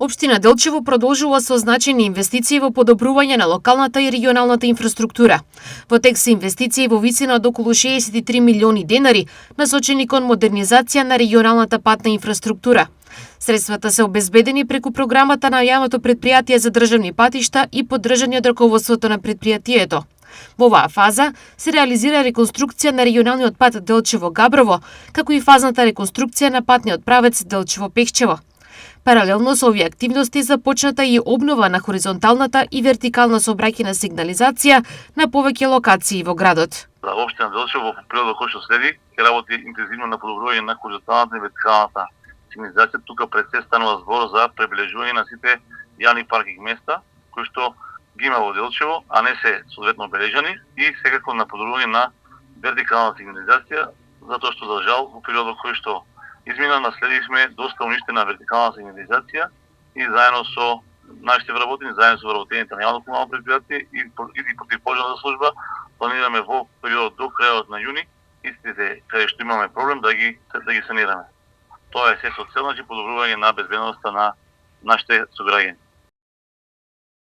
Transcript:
Општина Делчево продолжува со значајни инвестиции во подобрување на локалната и регионалната инфраструктура. Во тек се инвестиции во висина од околу 63 милиони денари, насочени кон модернизација на регионалната патна инфраструктура. Средствата се обезбедени преку програмата на јавното предпријатие за државни патишта и поддржани од раководството на предпријатието. Во оваа фаза се реализира реконструкција на регионалниот пат Делчево-Габрово, како и фазната реконструкција на патниот правец Делчево-Пехчево. Паралелно со овие активности започната и обнова на хоризонталната и вертикална сообраќајна сигнализација на повеќе локации во градот. Општина Делчево во периодот кој што следи ќе работи интензивно на подобрување на хоризонталната и вертикалната сигнализација. Тука пред се станува збор за пребележување на сите јавни паркинг места кои што ги има во Делчево, а не се соодветно обележани, и секако на подобрување на вертикална сигнализација, затоа што за жал во периодот кој што измина наследивме доста уништена вертикална сигнализација и заедно со нашите вработени, заедно со вработените на јавно комунално предпријатие и противпожарна служба планираме во периодот до крајот на јуни истите каде што имаме проблем да ги санираме. Тоа е се со цел, подобрување на безбедноста на нашите сограѓани.